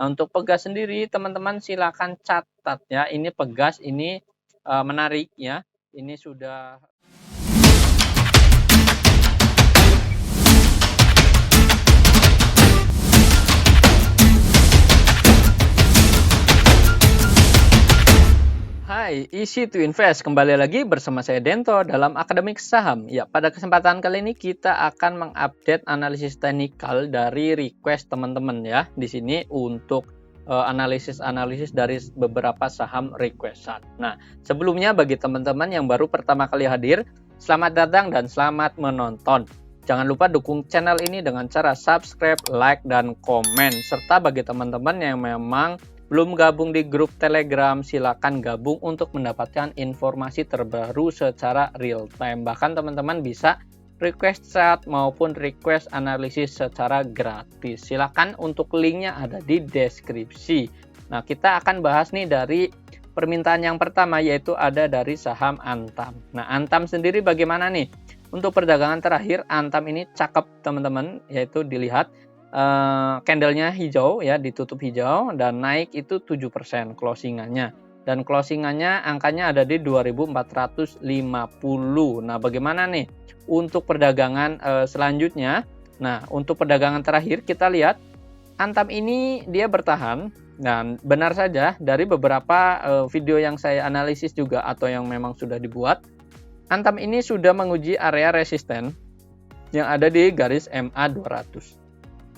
Nah, untuk pegas sendiri teman-teman silakan catat ya. Ini pegas, ini menarik ya. Ini sudah Hai, Easy to Invest. Kembali lagi bersama saya Dento dalam Akademik Saham. Ya, pada kesempatan kali ini kita akan mengupdate analisis teknikal dari request teman-teman ya. Di sini untuk analisis-analisis dari beberapa saham requestan. Nah, sebelumnya bagi teman-teman yang baru pertama kali hadir, selamat datang dan selamat menonton. Jangan lupa dukung channel ini dengan cara subscribe, like, dan komen. Serta bagi teman-teman yang memang belum gabung di grup Telegram, silakan gabung untuk mendapatkan informasi terbaru secara real time. Bahkan teman-teman bisa request chat maupun request analisis secara gratis. Silakan untuk linknya ada di deskripsi. Nah, kita akan bahas nih dari permintaan yang pertama, yaitu ada dari saham Antam. Nah, Antam sendiri bagaimana nih? Untuk perdagangan terakhir, Antam ini cakep teman-teman, yaitu dilihat candlenya hijau ya, ditutup hijau dan naik itu 7% closingannya, dan closingannya angkanya ada di 2450. Nah, bagaimana nih untuk perdagangan selanjutnya? Nah, untuk perdagangan terakhir kita lihat Antam ini dia bertahan, dan benar saja dari beberapa video yang saya analisis juga atau yang memang sudah dibuat, Antam ini sudah menguji area resisten yang ada di garis MA 200.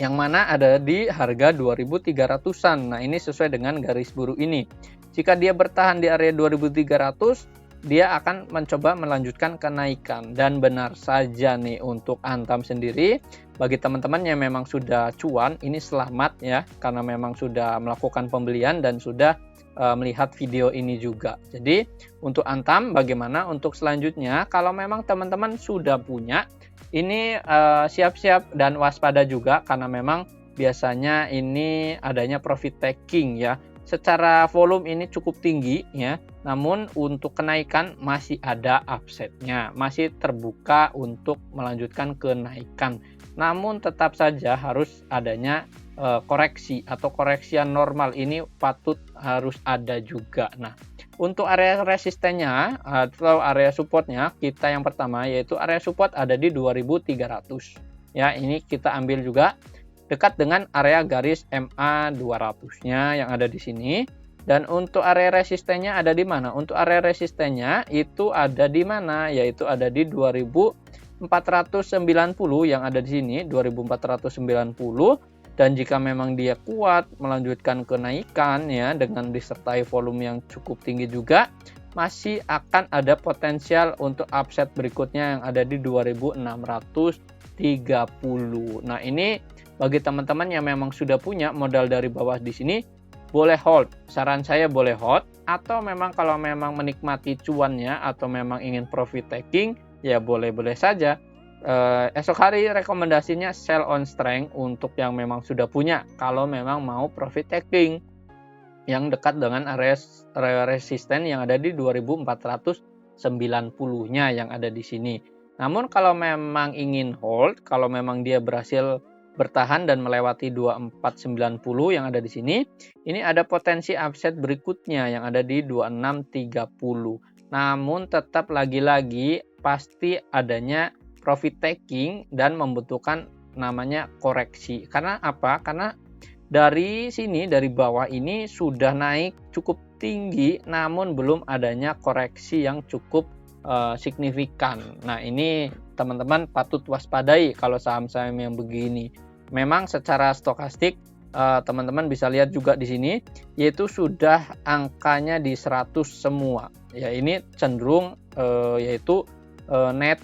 Yang mana ada di harga 2300-an. Nah, ini sesuai dengan garis biru ini. Jika dia bertahan di area 2300, dia akan mencoba melanjutkan kenaikan. Dan benar saja nih untuk Antam sendiri, bagi teman-teman yang memang sudah cuan, ini selamat ya, karena memang sudah melakukan pembelian dan sudah melihat video ini juga. Jadi untuk Antam bagaimana untuk selanjutnya? Kalau memang teman-teman sudah punya, ini siap-siap dan waspada juga, karena memang biasanya ini adanya profit taking ya. Secara volume ini cukup tinggi ya, namun untuk kenaikan masih ada upside-nya, masih terbuka untuk melanjutkan kenaikan. Namun tetap saja harus adanya koreksi atau koreksian normal, ini patut harus ada juga. Nah, untuk area resistennya atau area supportnya, kita yang pertama yaitu area support ada di 2300 ya. Ini kita ambil juga dekat dengan area garis MA 200-nya yang ada di sini. Dan untuk area resistennya ada di mana? Untuk area resistennya itu ada di mana? Yaitu ada di 2490 yang ada di sini, 2490. Dan jika memang dia kuat melanjutkan kenaikan ya, dengan disertai volume yang cukup tinggi juga, masih akan ada potensial untuk upside berikutnya yang ada di 2630. Nah, ini bagi teman-teman yang memang sudah punya modal dari bawah di sini, boleh hold. Saran saya boleh hold, atau memang kalau memang menikmati cuannya atau memang ingin profit taking, ya boleh-boleh saja. Esok hari rekomendasinya sell on strength untuk yang memang sudah punya, kalau memang mau profit taking yang dekat dengan area resisten yang ada di 2490-nya yang ada di sini. Namun kalau memang ingin hold, kalau memang dia berhasil bertahan dan melewati 2490 yang ada di sini, ini ada potensi upside berikutnya yang ada di 2630. Namun tetap lagi-lagi pasti adanya profit taking dan membutuhkan namanya koreksi. Karena apa? Karena dari sini, dari bawah ini sudah naik cukup tinggi, namun belum adanya koreksi yang cukup signifikan. Nah, ini teman-teman patut waspadai kalau saham-saham yang begini. Memang secara stokastik teman-teman bisa lihat juga di sini, yaitu sudah angkanya di 100 semua. Ya, ini cenderung yaitu net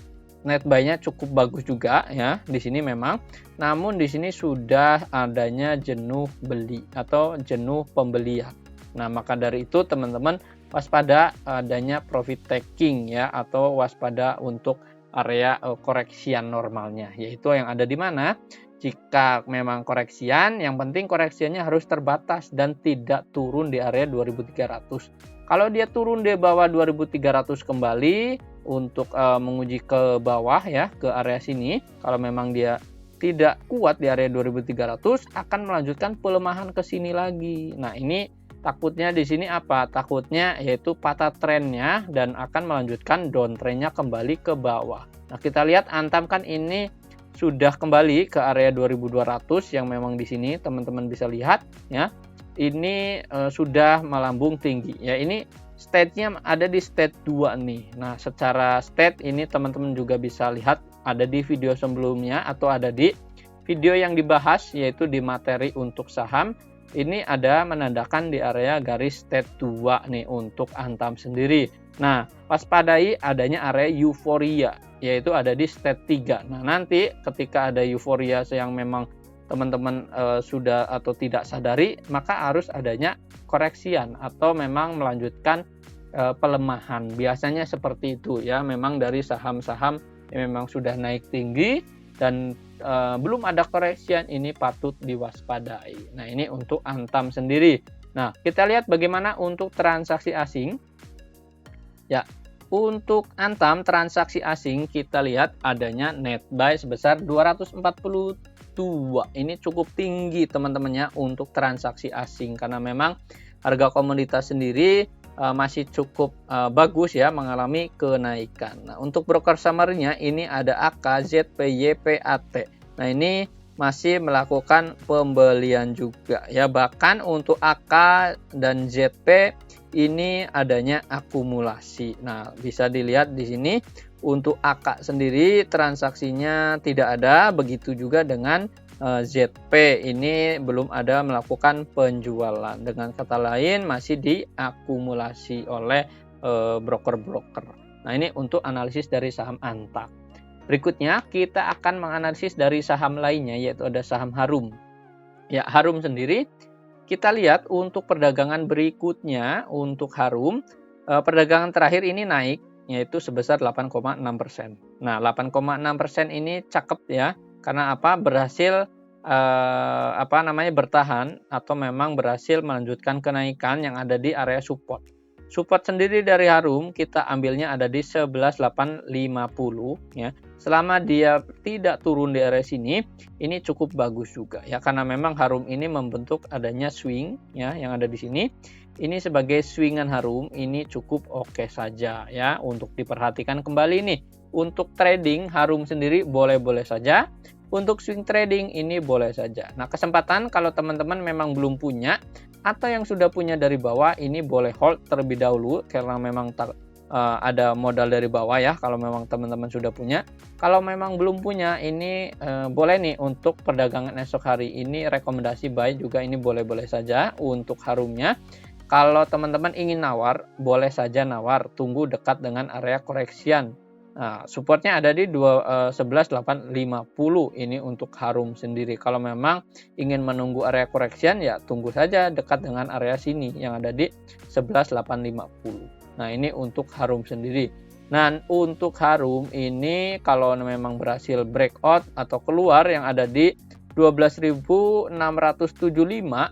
buy-nya cukup bagus juga ya di sini memang. Namun di sini sudah adanya jenuh beli atau jenuh pembelian. Nah, maka dari itu teman-teman waspada adanya profit taking ya, atau waspada untuk area koreksian normalnya, yaitu yang ada di mana jika memang koreksian, yang penting koreksiannya harus terbatas dan tidak turun di area 2300. Kalau dia turun di bawah 2300 kembali untuk menguji ke bawah ya, ke area sini, kalau memang dia tidak kuat di area 2300 akan melanjutkan pelemahan ke sini lagi. Nah, ini takutnya di sini apa? Takutnya yaitu patah trennya dan akan melanjutkan downtrendnya kembali ke bawah. Nah, kita lihat Antam kan ini sudah kembali ke area 2200 yang memang di sini teman-teman bisa lihat ya. Ini sudah melambung tinggi ya. Ini state-nya ada di state 2 nih. Nah, secara state ini teman-teman juga bisa lihat ada di video sebelumnya atau ada di video yang dibahas yaitu di materi untuk saham. Ini ada menandakan di area garis state 2 nih untuk Antam sendiri. Nah, waspadai adanya area euforia yaitu ada di state 3. Nah, nanti ketika ada euforia yang memang teman-teman sudah atau tidak sadari, maka harus adanya koreksian atau memang melanjutkan pelemahan. Biasanya seperti itu ya, memang dari saham-saham yang memang sudah naik tinggi dan belum ada koreksian, ini patut diwaspadai. Nah, ini untuk Antam sendiri. Nah, kita lihat bagaimana untuk transaksi asing. Ya, untuk Antam transaksi asing kita lihat adanya net buy sebesar 242. Ini cukup tinggi teman-temannya untuk transaksi asing karena memang harga komoditas sendiri masih cukup bagus ya, mengalami kenaikan. Nah, untuk broker summary-nya ini ada AK, ZP, YPAT. Nah, ini masih melakukan pembelian juga ya, bahkan untuk AK dan ZP ini adanya akumulasi. Nah, bisa dilihat di sini untuk AK sendiri transaksinya tidak ada, begitu juga dengan ZP ini belum ada melakukan penjualan. Dengan kata lain masih diakumulasi oleh broker-broker. Nah, ini untuk analisis dari saham Antam. Berikutnya kita akan menganalisis dari saham lainnya yaitu ada saham Harum. Ya, Harum sendiri kita lihat untuk perdagangan berikutnya untuk Harum, perdagangan terakhir ini naik yaitu sebesar 8,6%. Nah, 8,6% ini cakep ya, karena apa? Berhasil bertahan atau memang berhasil melanjutkan kenaikan yang ada di area support. Support sendiri dari Harum kita ambilnya ada di 11.850 ya. Selama dia tidak turun di area sini, ini cukup bagus juga ya, karena memang Harum ini membentuk adanya swing ya yang ada di sini. Ini sebagai swingan Harum ini cukup oke saja ya untuk diperhatikan kembali nih. Untuk trading Harum sendiri boleh-boleh saja. Untuk swing trading ini boleh saja. Nah, kesempatan kalau teman-teman memang belum punya atau yang sudah punya dari bawah ini boleh hold terlebih dahulu karena memang ada modal dari bawah ya, kalau memang teman-teman sudah punya. Kalau memang belum punya ini boleh nih untuk perdagangan esok hari ini rekomendasi buy juga, ini boleh-boleh saja untuk Harumnya. Kalau teman-teman ingin nawar boleh saja nawar, tunggu dekat dengan area koreksian. Nah, supportnya ada di 11.850 ini untuk Harum sendiri. Kalau memang ingin menunggu area koreksian ya tunggu saja dekat dengan area sini yang ada di 11.850. Nah, ini untuk Harum sendiri. Nah, untuk Harum ini kalau memang berhasil breakout atau keluar yang ada di 12.675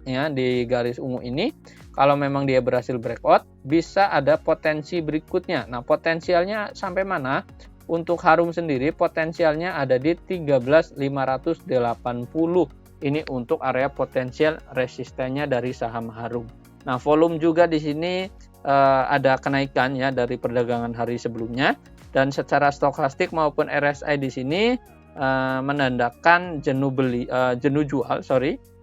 ya di garis ungu ini, kalau memang dia berhasil breakout bisa ada potensi berikutnya. Nah, potensialnya sampai mana? Untuk Harum sendiri potensialnya ada di 13.580. Ini untuk area potensial resistennya dari saham Harum. Nah, volume juga di sini ada kenaikan ya dari perdagangan hari sebelumnya, dan secara stokastik maupun RSI di sini menandakan jenuh jual.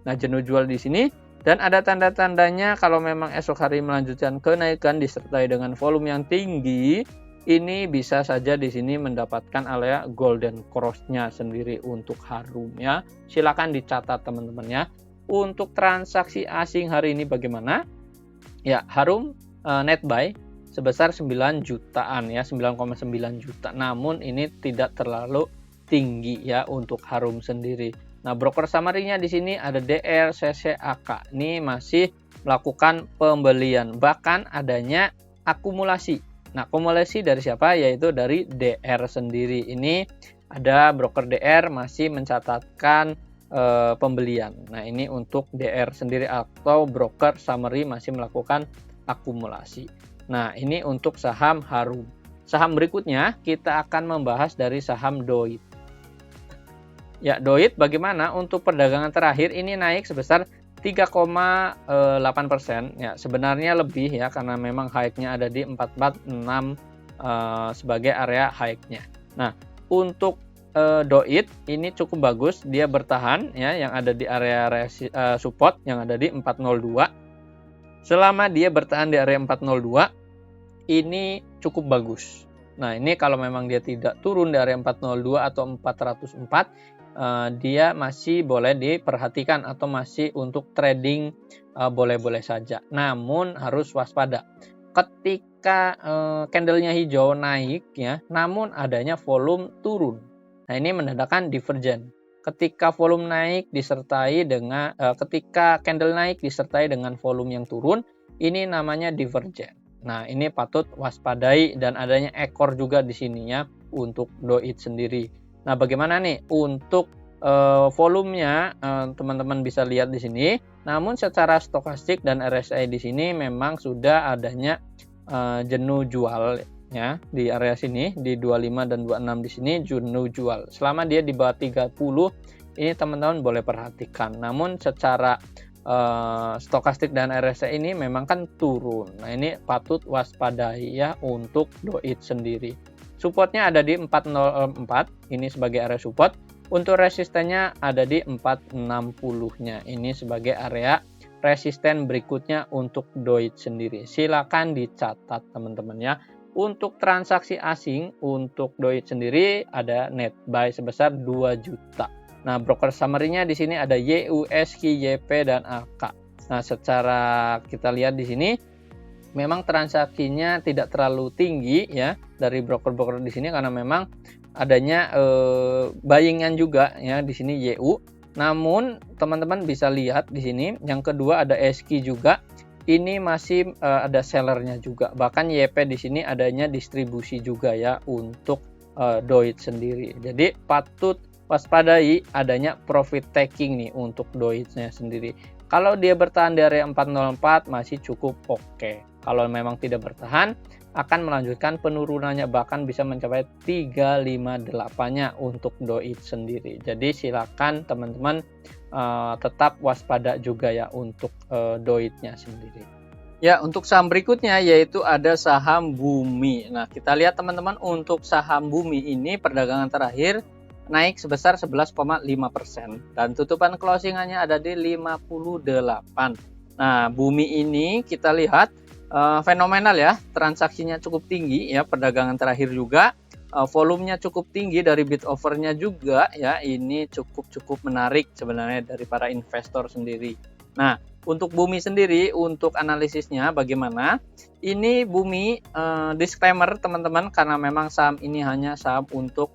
Nah, jenuh jual di sini, dan ada tanda-tandanya kalau memang esok hari melanjutkan kenaikan disertai dengan volume yang tinggi, ini bisa saja di sini mendapatkan area golden cross-nya sendiri untuk Harum ya. Silakan dicatat teman-teman ya. Untuk transaksi asing hari ini bagaimana? Ya, Harum net buy sebesar 9 jutaan ya, 9,9 juta. Namun ini tidak terlalu tinggi ya untuk Harum sendiri. Nah, broker summary-nya di sini ada DR, CCAK. Ini masih melakukan pembelian, bahkan adanya akumulasi. Nah, akumulasi dari siapa? Yaitu dari DR sendiri. Ini ada broker DR masih mencatatkan pembelian. Nah, ini untuk DR sendiri atau broker summary masih melakukan akumulasi. Nah, ini untuk saham Harum. Saham berikutnya kita akan membahas dari saham DOIT. Ya, DOIT bagaimana? Untuk perdagangan terakhir ini naik sebesar 3,8%. Ya, sebenarnya lebih ya karena memang high-nya ada di 446 sebagai area high-nya. Nah, untuk DOIT ini cukup bagus, dia bertahan ya yang ada di area support yang ada di 402. Selama dia bertahan di area 402 ini cukup bagus. Nah, ini kalau memang dia tidak turun dari 402 atau 404, dia masih boleh diperhatikan atau masih untuk trading boleh-boleh saja. Namun harus waspada. Ketika candlenya hijau naik ya, namun adanya volume turun. Nah, ini menandakan divergen. Ketika volume naik disertai dengan ketika candle naik disertai dengan volume yang turun, ini namanya divergen. Nah, ini patut waspadai dan adanya ekor juga di sininya untuk DOIT sendiri. Nah, bagaimana nih untuk volumenya? Teman-teman bisa lihat di sini. Namun secara stokastik dan RSI di sini memang sudah adanya jenuh jual ya di area sini di 25 dan 26 di sini jenuh jual. Selama dia di bawah 30 ini teman-teman boleh perhatikan. Namun secara stokastik dan RSI ini memang kan turun. Nah, ini patut waspadai ya untuk DOIT sendiri. Supportnya ada di 404 ini sebagai area support. Untuk resistennya ada di 460-nya ini sebagai area resisten berikutnya untuk DOIT sendiri. Silakan dicatat teman-teman ya. Untuk transaksi asing untuk DOIT sendiri ada net buy sebesar 2 juta. Nah, broker summary-nya di sini ada YUSK, YP dan AK. Nah, secara kita lihat di sini memang transaksinya tidak terlalu tinggi ya dari broker-broker di sini karena memang adanya buying-an juga ya di sini YU. Namun teman-teman bisa lihat di sini yang kedua ada SQ juga. Ini masih ada sellernya juga. Bahkan YP di sini adanya distribusi juga ya untuk DOIT sendiri. Jadi patut waspadai adanya profit taking nih untuk DOIT-nya sendiri. Kalau dia bertahan dari 404 masih cukup oke. Kalau memang tidak bertahan akan melanjutkan penurunannya bahkan bisa mencapai 358-nya untuk DOIT sendiri. Jadi silakan teman-teman tetap waspada juga ya untuk DOIT-nya sendiri. Ya, untuk saham berikutnya yaitu ada saham Bumi. Nah, kita lihat teman-teman untuk saham Bumi ini perdagangan terakhir naik sebesar 11,5% dan tutupan closingannya ada di 58. Nah, Bumi ini kita lihat fenomenal ya, transaksinya cukup tinggi ya, perdagangan terakhir juga volumenya cukup tinggi dari bid overnya juga ya, ini cukup menarik sebenarnya dari para investor sendiri. Nah, untuk Bumi sendiri untuk analisisnya bagaimana? Ini Bumi disclaimer teman-teman karena memang saham ini hanya saham untuk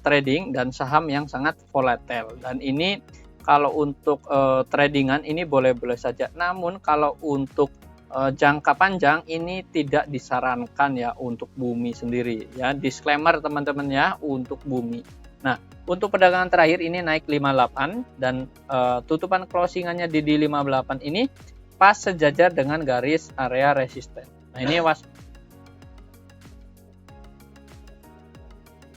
trading dan saham yang sangat volatile dan ini kalau untuk tradingan ini boleh-boleh saja. Namun kalau untuk jangka panjang ini tidak disarankan ya untuk Bumi sendiri ya, disclaimer teman-teman ya untuk Bumi. Nah, untuk perdagangan terakhir ini naik 58 dan tutupan closingannya di 58 ini pas sejajar dengan garis area resisten. Nah, ini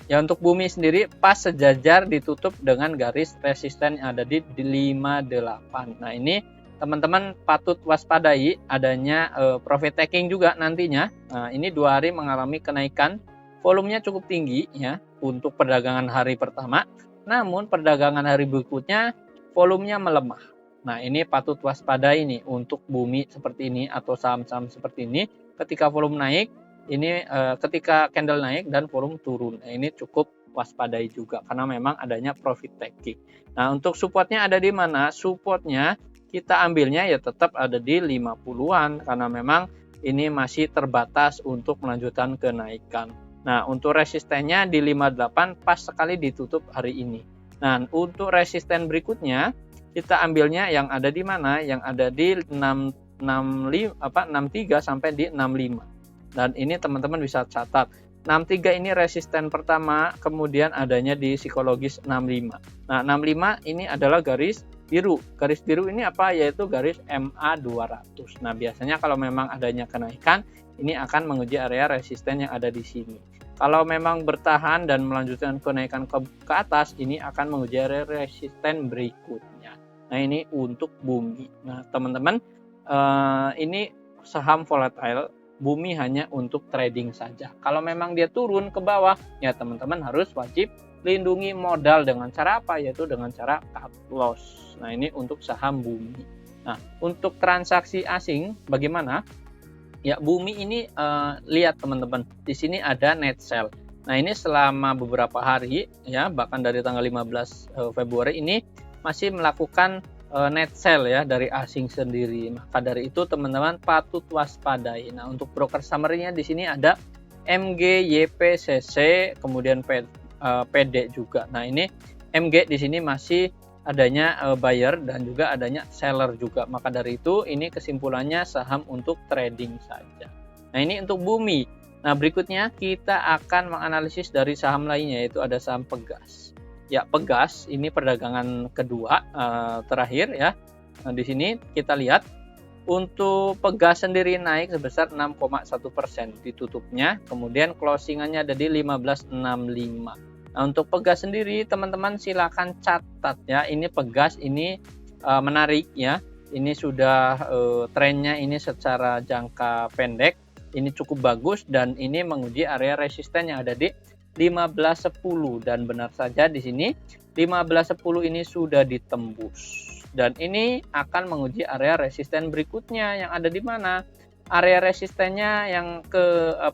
ya untuk Bumi sendiri pas sejajar ditutup dengan garis resisten yang ada di 58. Nah, ini teman-teman patut waspadai adanya profit taking juga nantinya. Nah, ini 2 hari mengalami kenaikan, volumenya cukup tinggi ya untuk perdagangan hari pertama. Namun perdagangan hari berikutnya volumenya melemah. Nah, ini patut waspadai nih untuk Bumi seperti ini atau saham-saham seperti ini. Ketika volume naik, ini ketika candle naik dan volume turun. Nah, ini cukup waspadai juga karena memang adanya profit taking. Nah, untuk supportnya ada di mana? Supportnya kita ambilnya ya tetap ada di 50-an karena memang ini masih terbatas untuk melanjutkan kenaikan. Nah, untuk resistennya di 58 pas sekali ditutup hari ini. Nah, untuk resisten berikutnya kita ambilnya yang ada di mana? Yang ada di 63 sampai di 65. Dan ini teman-teman bisa catat. 63 ini resisten pertama, kemudian adanya di psikologis 65. Nah, 65 ini adalah garis biru. Garis biru ini apa? Yaitu garis MA 200. Nah, biasanya kalau memang adanya kenaikan, ini akan menguji area resisten yang ada di sini. Kalau memang bertahan dan melanjutkan kenaikan ke atas, ini akan menguji area resisten berikutnya. Nah, ini untuk bumi. Nah, teman-teman, ini saham volatile, bumi hanya untuk trading saja. Kalau memang dia turun ke bawah, ya teman-teman harus wajib lindungi modal dengan cara apa? Yaitu dengan cara cut loss. Nah, ini untuk saham bumi. Nah, untuk transaksi asing bagaimana? Ya, bumi ini lihat teman-teman, di sini ada net sell. Nah, ini selama beberapa hari ya, bahkan dari tanggal 15 Februari ini masih melakukan net sell ya dari asing sendiri. Maka dari itu teman-teman patut waspadai. Nah, untuk broker summary-nya di sini ada MGYPCC, kemudian PD juga. Nah, ini MG di sini masih adanya buyer dan juga adanya seller juga. Maka dari itu ini kesimpulannya saham untuk trading saja. Nah, ini untuk bumi. Nah, berikutnya kita akan menganalisis dari saham lainnya, yaitu ada saham Pegas. Ya, Pegas ini perdagangan kedua terakhir ya. Nah, di sini kita lihat untuk Pegas sendiri naik sebesar 6,1% ditutupnya, kemudian closingannya ada di 1565. Nah, untuk Pegas sendiri teman-teman silakan catat ya, ini Pegas ini menarik ya, ini sudah trennya ini secara jangka pendek ini cukup bagus dan ini menguji area resisten yang ada di 1510 dan benar saja di sini 1510 ini sudah ditembus dan ini akan menguji area resisten berikutnya yang ada di mana? Area resistennya yang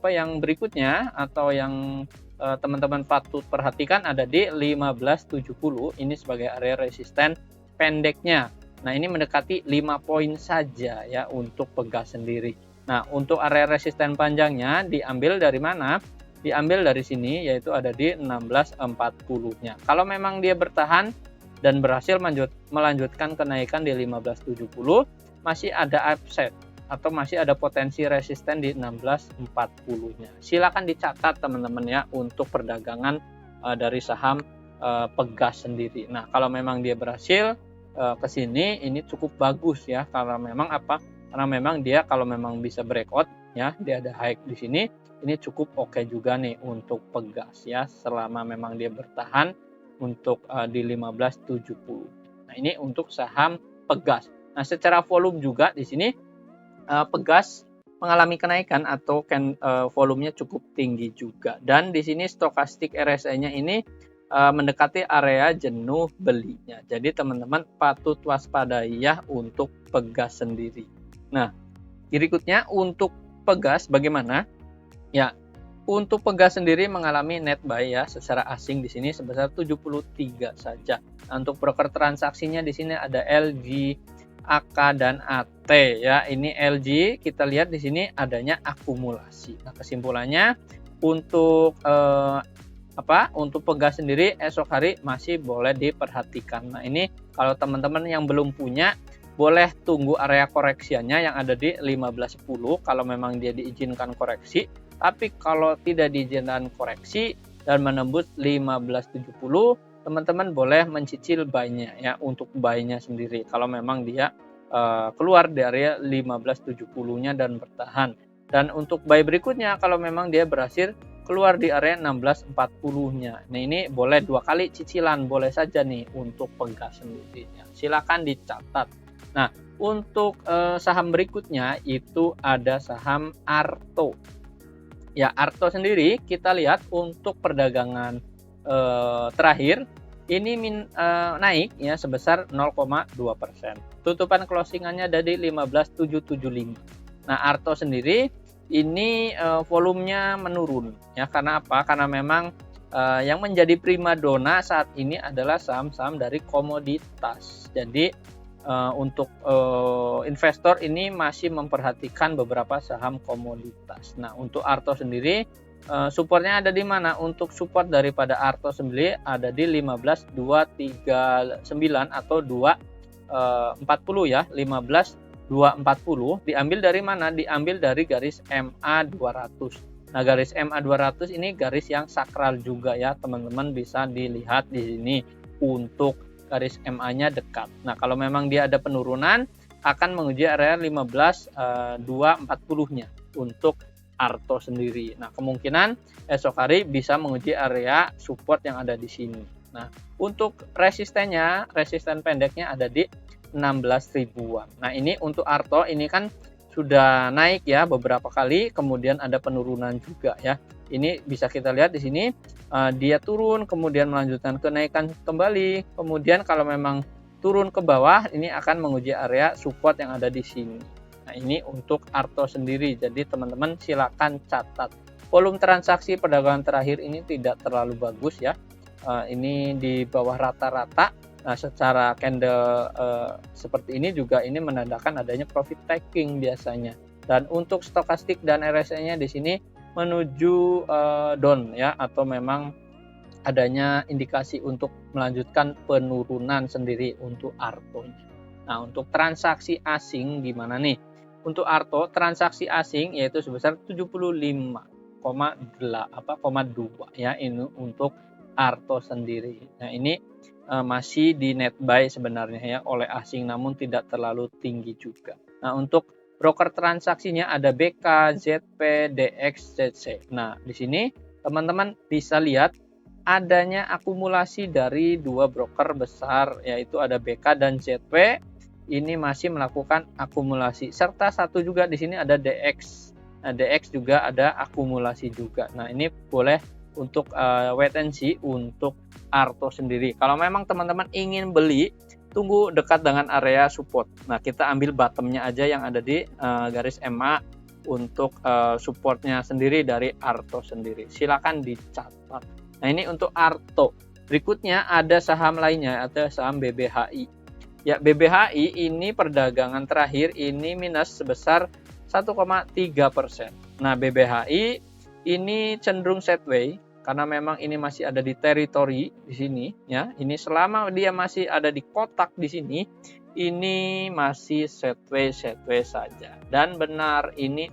yang berikutnya atau yang teman-teman patut perhatikan ada di 1570 ini sebagai area resisten pendeknya. Nah, ini mendekati 5 poin saja ya untuk Pegas sendiri. Nah, untuk area resisten panjangnya diambil dari mana? Diambil dari sini, yaitu ada di 1640-nya. Kalau memang dia bertahan dan berhasil melanjutkan kenaikan di 1570, masih ada upside atau masih ada potensi resisten di 1640-nya. Silakan dicatat teman-teman ya untuk perdagangan dari saham Pegas sendiri. Nah, kalau memang dia berhasil ke sini ini cukup bagus ya, karena memang apa? Karena memang dia kalau memang bisa breakout ya, dia ada high di sini, ini cukup oke juga nih untuk Pegas ya, selama memang dia bertahan untuk di 1570. Nah, ini untuk saham Pegas. Nah, secara volume juga di sini Pegas mengalami kenaikan atau volumenya cukup tinggi juga, dan di sini stokastik RSI-nya ini mendekati area jenuh belinya. Jadi teman-teman patut waspadai ya untuk Pegas sendiri. Nah, berikutnya untuk Pegas bagaimana? Ya, untuk Pegas sendiri mengalami net buy ya secara asing di sini sebesar 73 saja. Nah, untuk broker transaksinya di sini ada LG, AK dan AT ya. Ini LG kita lihat di sini adanya akumulasi. Nah, kesimpulannya untuk untuk Pegas sendiri esok hari masih boleh diperhatikan. Nah, ini kalau teman-teman yang belum punya boleh tunggu area koreksiannya yang ada di 1510 kalau memang dia diizinkan koreksi. Tapi kalau tidak diizinkan koreksi dan menembus 1570, teman-teman boleh mencicil buy-nya ya untuk buy-nya sendiri kalau memang dia keluar dari area 1570-nya dan bertahan. Dan untuk buy berikutnya kalau memang dia berhasil keluar di area 1640-nya. Nah, ini boleh 2 kali cicilan, boleh saja nih untuk Pegas sendiri ya. Silakan dicatat. Nah, untuk saham berikutnya itu ada saham Arto. Ya, Arto sendiri kita lihat untuk perdagangan terakhir ini naik ya sebesar 0,2%. Tutupan closingannya ada di 15.775. Nah, Arto sendiri ini volumenya menurun ya, karena apa? Karena memang yang menjadi primadona saat ini adalah saham-saham dari komoditas. Jadi untuk investor ini masih memperhatikan beberapa saham komoditas. Nah, untuk Arto sendiri supportnya ada di mana? Untuk support daripada Arto sendiri ada di 15.239 atau 240 ya, 15.240. Diambil dari mana? Diambil dari garis MA 200. Nah, garis MA 200 ini garis yang sakral juga ya, teman-teman bisa dilihat di sini untuk garis MA-nya dekat. Nah, kalau memang dia ada penurunan akan menguji area 15.240-nya untuk Arto sendiri. Nah, kemungkinan esok hari bisa menguji area support yang ada di sini. Nah, untuk resistennya, resisten pendeknya ada di 16 ribuan. Nah, ini untuk Arto ini kan sudah naik ya beberapa kali, kemudian ada penurunan juga ya. Ini bisa kita lihat di sini dia turun, kemudian melanjutkan kenaikan kembali. Kemudian kalau memang turun ke bawah, ini akan menguji area support yang ada di sini. Nah, ini untuk Arto sendiri. Jadi teman-teman silakan catat. Volume transaksi perdagangan terakhir ini tidak terlalu bagus ya. Ini di bawah rata-rata. Nah, secara candle seperti ini juga ini menandakan adanya profit taking biasanya. Dan untuk stokastik dan RSI-nya di sini menuju down ya, atau memang adanya indikasi untuk melanjutkan penurunan sendiri untuk Arto. Nah, untuk transaksi asing gimana nih? Untuk Arto, transaksi asing yaitu sebesar 75,2 ya, ini untuk Arto sendiri. Nah, ini masih di net buy sebenarnya ya oleh asing, namun tidak terlalu tinggi juga. Nah, untuk broker transaksinya ada BK, ZP, DX, ZC. Nah, di sini teman-teman bisa lihat adanya akumulasi dari dua broker besar, yaitu ada BK dan ZP. Ini masih melakukan akumulasi, serta satu juga di sini ada DX. Nah, DX juga ada akumulasi juga. Nah, ini boleh untuk wait and see untuk Arto sendiri. Kalau memang teman-teman ingin beli, tunggu dekat dengan area support. Nah, kita ambil bottomnya aja yang ada di garis MA untuk supportnya sendiri dari Arto sendiri. Silakan dicatat. Nah, ini untuk Arto. Berikutnya ada saham lainnya, ada saham BBHI. Ya, BBHI ini perdagangan terakhir ini minus sebesar 1,3%. Nah, BBHI ini cenderung sideways karena memang ini masih ada di teritori di sini ya. Ini selama dia masih ada di kotak di sini, ini masih sideways saja. Dan benar ini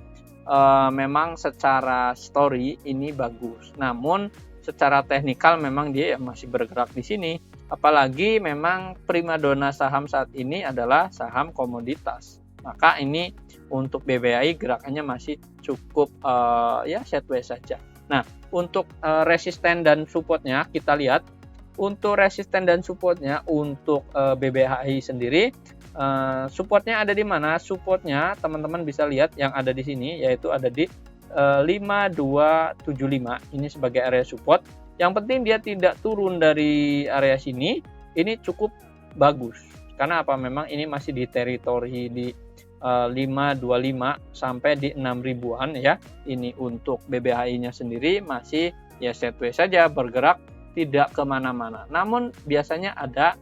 memang secara story ini bagus. Namun secara teknikal memang dia masih bergerak di sini. Apalagi memang primadona saham saat ini adalah saham komoditas. Maka ini untuk BBHI gerakannya masih cukup ya sideways saja. Nah, untuk resisten dan supportnya kita lihat. Untuk resisten dan supportnya untuk BBHI sendiri, supportnya ada di mana? Supportnya teman-teman bisa lihat yang ada di sini, yaitu ada di 5275 ini sebagai area support. Yang penting dia tidak turun dari area sini, ini cukup bagus. Karena apa? Memang ini masih di teritori di 525 sampai di 6 ribuan ya. Ini untuk BBHI-nya sendiri masih ya sideways saja, bergerak tidak kemana-mana. Namun biasanya ada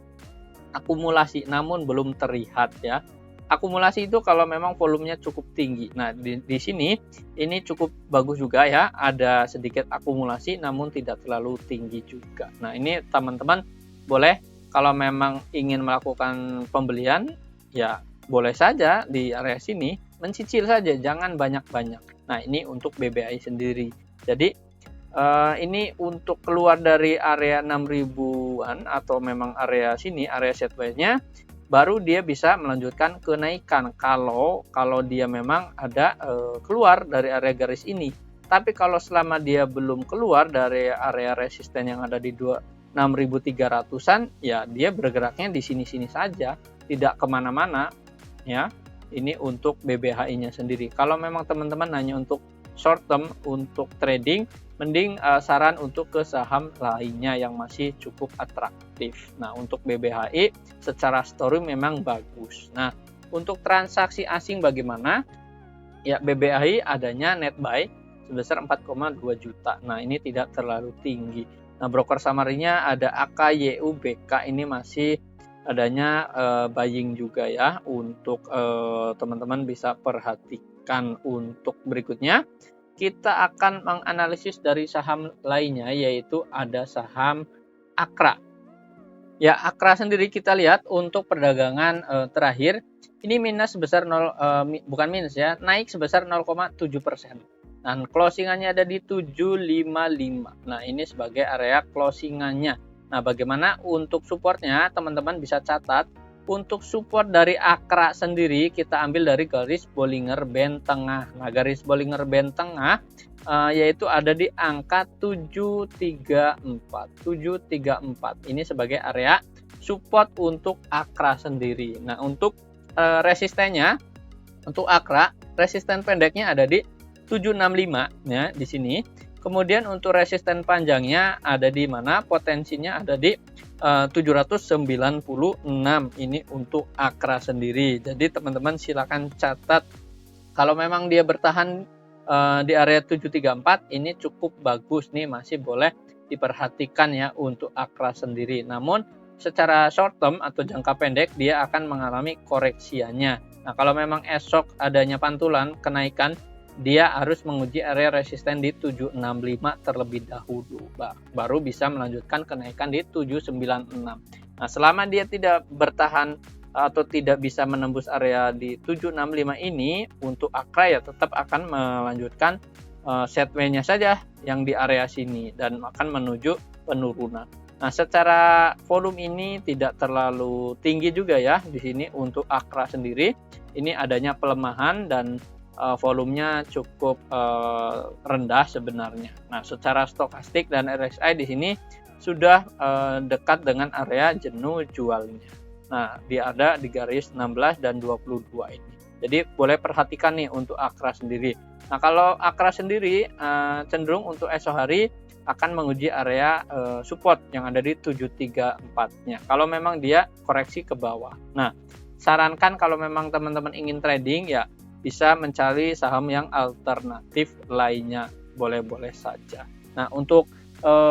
akumulasi, namun belum terlihat ya. Akumulasi itu kalau memang volumenya cukup tinggi. Nah, di sini ini cukup bagus juga ya, ada sedikit akumulasi namun tidak terlalu tinggi juga. Nah, ini teman-teman boleh kalau memang ingin melakukan pembelian ya boleh saja di area sini, mencicil saja, jangan banyak-banyak. Nah, ini untuk BBHI sendiri. Jadi ini untuk keluar dari area 6 ribuan atau memang area sini, area sideways-nya, baru dia bisa melanjutkan kenaikan kalau dia memang ada keluar dari area garis ini. Tapi kalau selama dia belum keluar dari area resisten yang ada di 6.300-an, ya dia bergeraknya di sini-sini saja, tidak kemana-mana ya. Ini untuk BBHI-nya sendiri. Kalau memang teman-teman hanya untuk short term, untuk trading, mending saran untuk ke saham lainnya yang masih cukup atraktif. Nah, untuk BBHI secara story memang bagus. Nah, untuk transaksi asing bagaimana? Ya, BBHI adanya net buy sebesar 4,2 juta. Nah, ini tidak terlalu tinggi. Nah, broker summary-nya ada AKYU BK, ini masih adanya buying juga ya, untuk teman-teman bisa perhatikan. Untuk berikutnya kita akan menganalisis dari saham lainnya, yaitu ada saham Akra. Ya, Akra sendiri kita lihat untuk perdagangan terakhir ini minus sebesar bukan minus ya, naik sebesar 0,7%. Dan closingannya ada di 755. Nah, ini sebagai area closingannya. Nah, bagaimana untuk supportnya? Teman-teman bisa catat Untuk support dari Akra sendiri kita ambil dari garis Bollinger Band tengah. Nah, garis Bollinger Band tengah yaitu ada di angka 734. Ini sebagai area support untuk Akra sendiri. Nah, untuk resistennya untuk Akra, resisten pendeknya ada di 765 ya di sini. Kemudian untuk resisten panjangnya ada di mana? Potensinya ada di 796 ini untuk Akra sendiri. Jadi teman-teman silakan catat kalau memang dia bertahan di area 734 ini cukup bagus nih, masih boleh diperhatikan ya untuk Akra sendiri. Namun secara short term atau jangka pendek dia akan mengalami koreksiannya. Nah, kalau memang esok adanya pantulan kenaikan, dia harus menguji area resisten di 765 terlebih dahulu, baru bisa melanjutkan kenaikan di 796. Nah, selama dia tidak bertahan atau tidak bisa menembus area di 765 ini, untuk Akra ya tetap akan melanjutkan sideways-nya saja yang di area sini dan akan menuju penurunan. Nah, secara volume ini tidak terlalu tinggi juga ya di sini untuk Akra sendiri. Ini adanya pelemahan dan volumenya cukup rendah sebenarnya. Nah, secara stokastik dan RSI di sini sudah dekat dengan area jenuh jualnya. Nah, dia ada di garis 16 dan 22 ini. Jadi boleh perhatikan nih untuk Akra sendiri. Nah, kalau Akra sendiri cenderung untuk esok hari akan menguji area support yang ada di 734-nya. Kalau memang dia koreksi ke bawah. Nah, sarankan kalau memang teman-teman ingin trading ya bisa mencari saham yang alternatif lainnya, boleh-boleh saja. Nah, untuk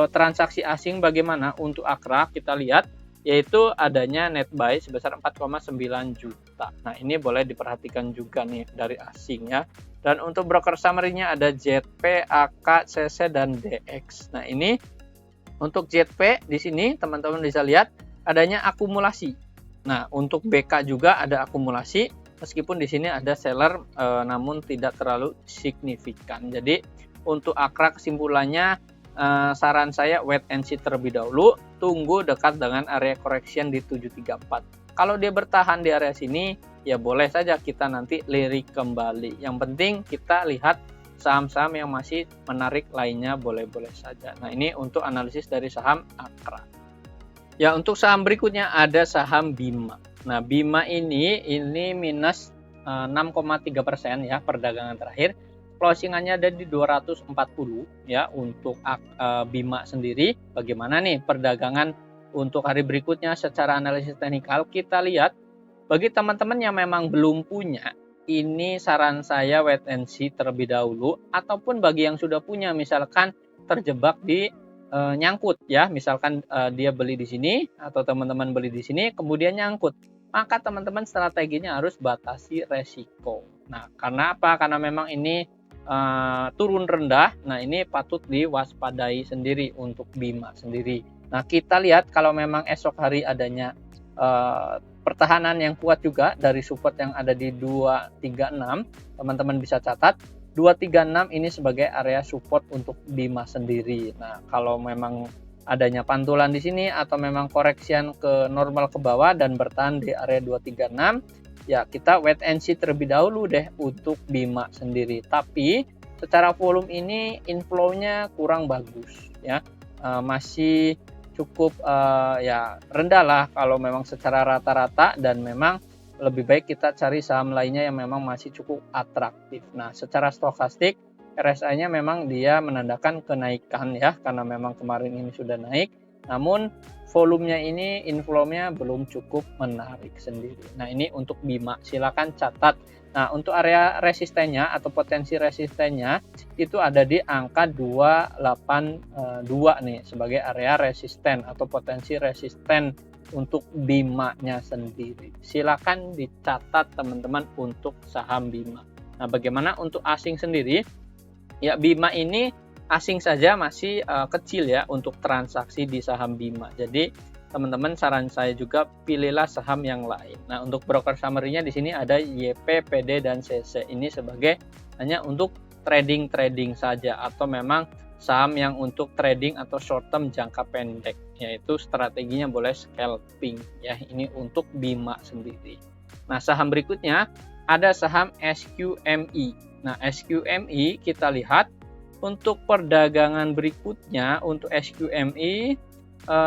transaksi asing bagaimana untuk Akra kita lihat yaitu adanya net buy sebesar 4,9 juta. Nah, ini boleh diperhatikan juga nih dari asing ya. Dan untuk broker summary-nya ada ZP, AK, CC dan DX. Nah, ini untuk ZP di sini teman-teman bisa lihat adanya akumulasi. Nah, untuk BK juga ada akumulasi meskipun di sini ada seller namun tidak terlalu signifikan. Jadi untuk Akra kesimpulannya saran saya wait and see terlebih dahulu, tunggu dekat dengan area correction di 734. Kalau dia bertahan di area sini ya boleh saja kita nanti lirik kembali. Yang penting kita lihat saham-saham yang masih menarik lainnya, boleh-boleh saja. Nah, ini untuk analisis dari saham Akra. Ya, untuk saham berikutnya ada saham Bima. Nah, Bima ini minus 6,3% ya perdagangan terakhir. Closingannya ada di 240 ya untuk Bima sendiri. Bagaimana nih perdagangan untuk hari berikutnya secara analisis teknikal? Kita lihat bagi teman-teman yang memang belum punya, ini saran saya wait and see terlebih dahulu, ataupun bagi yang sudah punya misalkan terjebak di nyangkut ya, misalkan dia beli di sini atau teman-teman beli di sini kemudian nyangkut, maka teman-teman strateginya harus batasi resiko. Nah, karena apa? Karena memang ini turun rendah. Nah, ini patut diwaspadai sendiri untuk Bima sendiri. Nah, kita lihat kalau memang esok hari adanya pertahanan yang kuat juga dari support yang ada di 236, teman-teman bisa catat 236 ini sebagai area support untuk Bima sendiri. Nah, kalau memang adanya pantulan di sini atau memang koreksian ke normal ke bawah dan bertahan di area 236, ya kita wait and see terlebih dahulu deh untuk Bima sendiri. Tapi secara volume ini inflow-nya kurang bagus ya. Masih cukup ya rendah lah kalau memang secara rata-rata, dan memang lebih baik kita cari saham lainnya yang memang masih cukup atraktif. Nah, secara stokastik RSI-nya memang dia menandakan kenaikan ya, karena memang kemarin ini sudah naik, namun volumenya ini inflow-nya belum cukup menarik sendiri. Nah, ini untuk Bima, silakan catat. Nah, untuk area resistennya atau potensi resistennya itu ada di angka 282 nih sebagai area resisten atau potensi resisten untuk Bima-nya sendiri. Silakan dicatat teman-teman untuk saham Bima. Nah, bagaimana untuk asing sendiri? Ya, Bima ini asing saja masih kecil ya untuk transaksi di saham Bima. Jadi teman-teman saran saya juga pilihlah saham yang lain. Nah, untuk broker summary-nya di sini ada YP, PD dan CC. Ini sebagai hanya untuk trading saja atau memang saham yang untuk trading atau short term jangka pendek, yaitu strateginya boleh scalping ya. Ini untuk Bima sendiri. Nah, saham berikutnya ada saham SQMI. Nah, SQMI kita lihat untuk perdagangan berikutnya untuk SQMI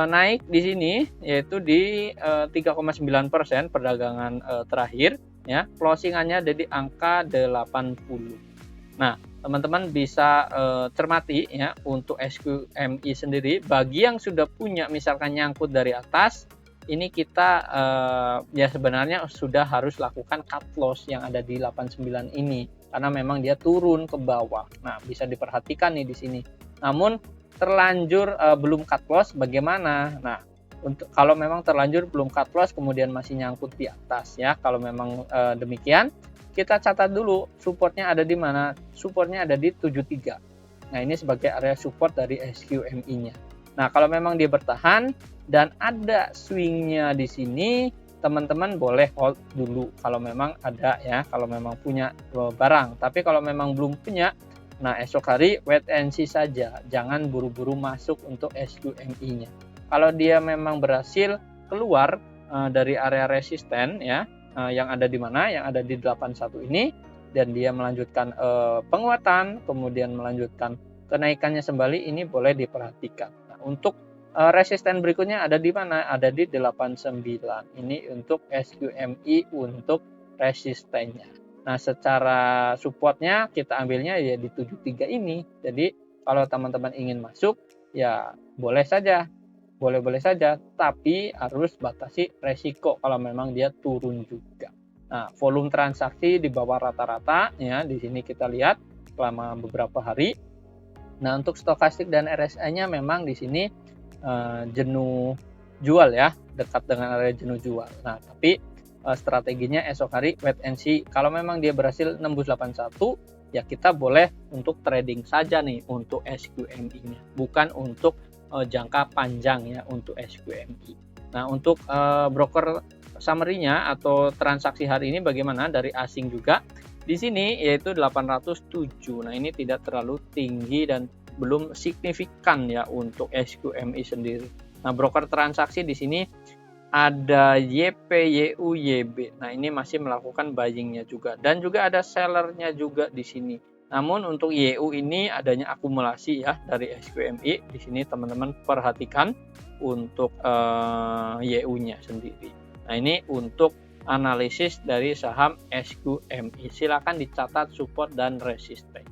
naik di sini, yaitu di 3,9% perdagangan terakhir ya. Closingannya ada di angka 80. Nah, teman-teman bisa cermati ya untuk SQMI sendiri. Bagi yang sudah punya misalkan nyangkut dari atas, ini kita ya sebenarnya sudah harus lakukan cut loss yang ada di 89 ini karena memang dia turun ke bawah. Nah, bisa diperhatikan nih di sini. Namun terlanjur belum cut loss bagaimana? Nah, untuk kalau memang terlanjur belum cut loss kemudian masih nyangkut di atas ya. Kalau memang demikian, kita catat dulu supportnya ada di mana. Supportnya ada di 73. Nah, ini sebagai area support dari SQMI-nya. Nah, kalau memang dia bertahan dan ada swingnya di sini, teman-teman boleh hold dulu kalau memang ada ya, kalau memang punya barang. Tapi kalau memang belum punya, nah esok hari wait and see saja, jangan buru-buru masuk untuk SQMI-nya. Kalau dia memang berhasil keluar dari area resisten ya, yang ada di mana? Yang ada di 81 ini, dan dia melanjutkan penguatan, kemudian melanjutkan kenaikannya kembali, ini boleh diperhatikan. Nah, untuk resisten berikutnya ada di mana? Ada di 89. Ini untuk SQMI untuk resistennya. Nah, secara supportnya kita ambilnya ya di 73 ini. Jadi kalau teman-teman ingin masuk ya boleh saja. Boleh-boleh saja, tapi harus batasi resiko kalau memang dia turun juga. Nah, volume transaksi di bawah rata-rata ya, di sini kita lihat selama beberapa hari. Nah, untuk stokastik dan RSI-nya memang di sini jenuh jual ya, dekat dengan area jenuh jual. Nah, tapi strateginya esok hari wait and see. Kalau memang dia berhasil nembus 81, ya kita boleh untuk trading saja nih untuk SQMI-nya, bukan untuk jangka panjang ya untuk SQMI. Nah, untuk broker summary-nya atau transaksi hari ini bagaimana dari asing juga di sini, yaitu 807. Nah, ini tidak terlalu tinggi dan belum signifikan ya untuk SQMI sendiri. Nah, broker transaksi di sini ada YP, YU, YB. Nah, ini masih melakukan buying-nya juga, dan juga ada seller-nya juga di sini. Namun untuk YU ini adanya akumulasi ya dari SQMI. Di sini teman-teman perhatikan untuk YU-nya sendiri. Nah, ini untuk analisis dari saham SQMI. Silakan dicatat support dan resisten.